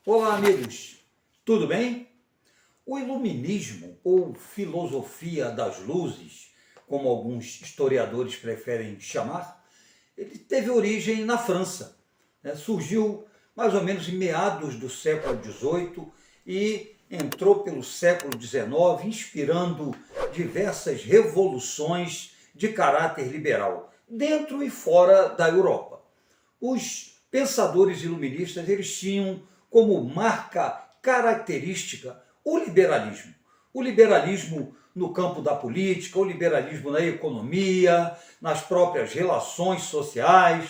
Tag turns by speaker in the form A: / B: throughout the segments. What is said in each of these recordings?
A: Olá, amigos, tudo bem? O iluminismo, ou filosofia das luzes, como alguns historiadores preferem chamar, ele teve origem na França, né? Surgiu mais ou menos em meados do século XVIII e entrou pelo século XIX, inspirando diversas revoluções de caráter liberal, dentro e fora da Europa. Os pensadores iluministas eles tinham como marca característica o liberalismo. O liberalismo no campo da política, o liberalismo na economia, nas próprias relações sociais.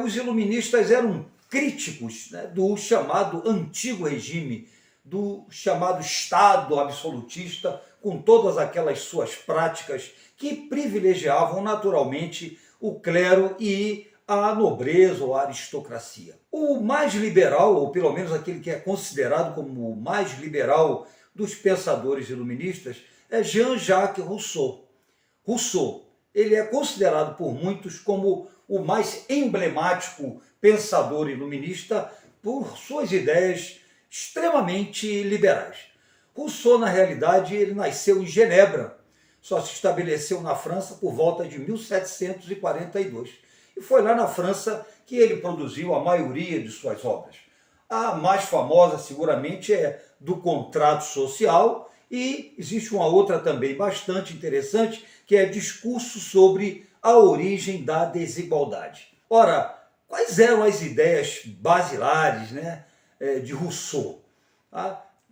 A: Os iluministas eram críticos, né, do chamado antigo regime, do chamado Estado absolutista, com todas aquelas suas práticas que privilegiavam naturalmente o clero e a nobreza ou a aristocracia. O mais liberal, ou pelo menos aquele que é considerado como o mais liberal dos pensadores iluministas, é Jean-Jacques Rousseau. Rousseau, ele é considerado por muitos como o mais emblemático pensador iluminista por suas ideias extremamente liberais. Rousseau, na realidade, ele nasceu em Genebra, só se estabeleceu na França por volta de 1742. E foi lá na França que ele produziu a maioria de suas obras. A mais famosa, seguramente, é do Contrato Social, e existe uma outra também bastante interessante, que é Discurso sobre a Origem da Desigualdade. Ora, quais eram as ideias basilares, né, de Rousseau?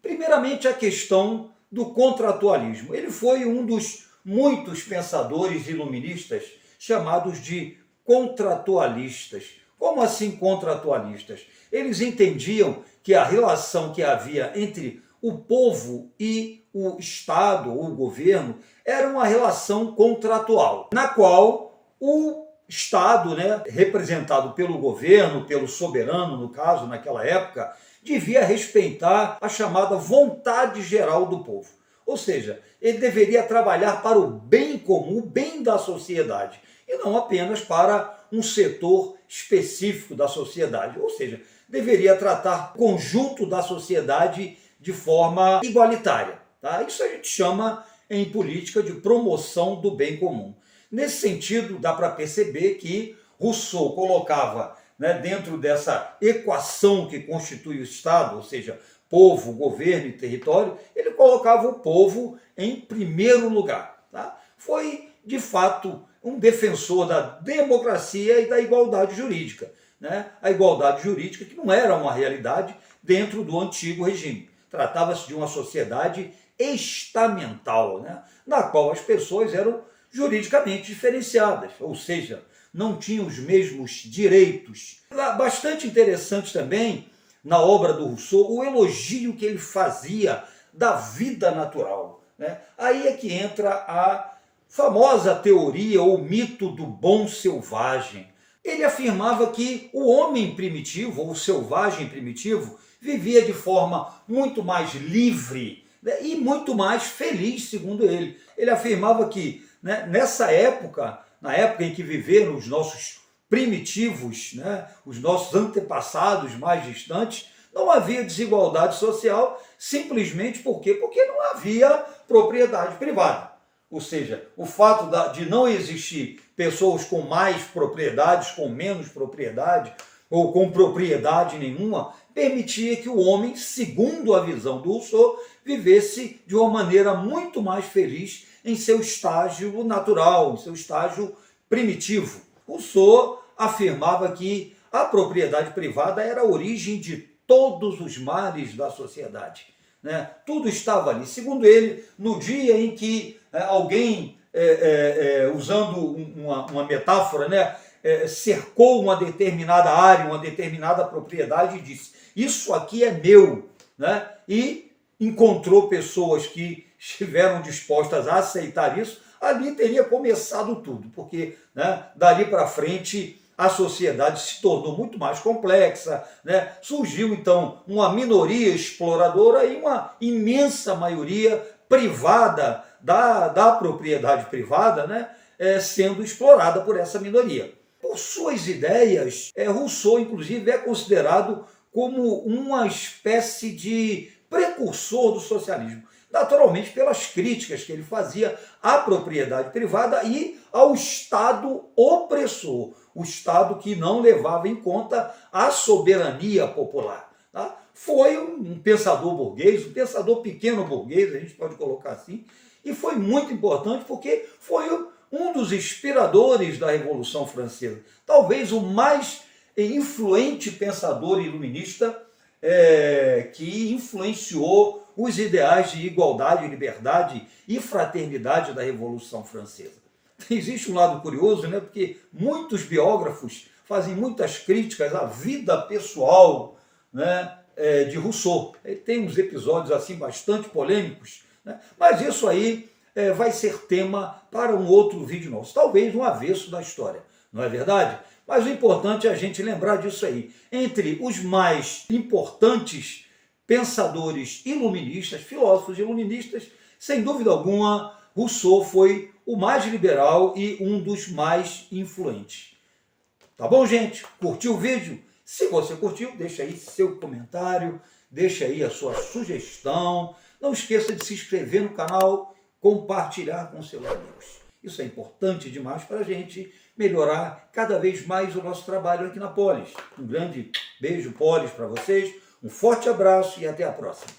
A: Primeiramente, a questão do contratualismo. Ele foi um dos muitos pensadores iluministas chamados de contratualistas. Como assim contratualistas? Eles entendiam que a relação que havia entre o povo e o Estado ou o governo era uma relação contratual, na qual o Estado, né, representado pelo governo, pelo soberano, no caso, naquela época, devia respeitar a chamada vontade geral do povo. Ou seja, ele deveria trabalhar para o bem comum, o bem da sociedade, e não apenas para um setor específico da sociedade. Ou seja, deveria tratar o conjunto da sociedade de forma igualitária. Tá? Isso a gente chama em política de promoção do bem comum. Nesse sentido, dá para perceber que Rousseau colocava, né, dentro dessa equação que constitui o Estado, ou seja, povo, governo e território, ele colocava o povo em primeiro lugar. Tá? Foi, de fato, um defensor da democracia e da igualdade jurídica. Né? A igualdade jurídica que não era uma realidade dentro do antigo regime. Tratava-se de uma sociedade estamental, né, na qual as pessoas eram juridicamente diferenciadas, ou seja, não tinham os mesmos direitos. Bastante interessante também, na obra do Rousseau, o elogio que ele fazia da vida natural. Né? Aí é que entra a famosa teoria ou mito do bom selvagem. Ele afirmava que o homem primitivo, ou o selvagem primitivo, vivia de forma muito mais livre, né, e muito mais feliz, segundo ele. Ele afirmava que, né, nessa época, na época em que viveram os nossos primitivos, né, os nossos antepassados mais distantes, não havia desigualdade social, simplesmente porque não havia propriedade privada. Ou seja, o fato de não existir pessoas com mais propriedades, com menos propriedade, ou com propriedade nenhuma, permitia que o homem, segundo a visão do Rousseau, vivesse de uma maneira muito mais feliz em seu estágio natural, em seu estágio primitivo. Rousseau afirmava que a propriedade privada era a origem de todos os males da sociedade. Né? Tudo estava ali. Segundo ele, no dia em que alguém, usando uma metáfora, né, cercou uma determinada área, uma determinada propriedade e disse: isso aqui é meu, né? E encontrou pessoas que estiveram dispostas a aceitar isso, ali teria começado tudo, porque, né, dali para frente a sociedade se tornou muito mais complexa, né? Surgiu então uma minoria exploradora e uma imensa maioria privada da propriedade privada, né, sendo explorada por essa minoria. Por suas ideias, Rousseau, inclusive, é considerado como uma espécie de precursor do socialismo. Naturalmente, pelas críticas que ele fazia à propriedade privada e ao Estado opressor, o Estado que não levava em conta a soberania popular. Tá? Foi um pensador burguês, um pensador pequeno burguês, a gente pode colocar assim, e foi muito importante porque foi um dos inspiradores da Revolução Francesa, talvez o mais influente pensador iluminista que influenciou os ideais de igualdade, liberdade e fraternidade da Revolução Francesa. Existe um lado curioso, né, porque muitos biógrafos fazem muitas críticas à vida pessoal, né, de Rousseau. Tem uns episódios assim bastante polêmicos, né, mas isso aí vai ser tema para um outro vídeo nosso, talvez um avesso da história, não é verdade? Mas o importante é a gente lembrar disso aí. Entre os mais importantes pensadores iluministas, filósofos iluministas, sem dúvida alguma, Rousseau foi o mais liberal e um dos mais influentes. Tá bom, gente? Curtiu o vídeo? Se você curtiu, deixa aí seu comentário, deixa aí a sua sugestão. Não esqueça de se inscrever no canal, compartilhar com seus amigos. Isso é importante demais para a gente melhorar cada vez mais o nosso trabalho aqui na Polis. Um grande beijo, Polis, para vocês, um forte abraço e até a próxima.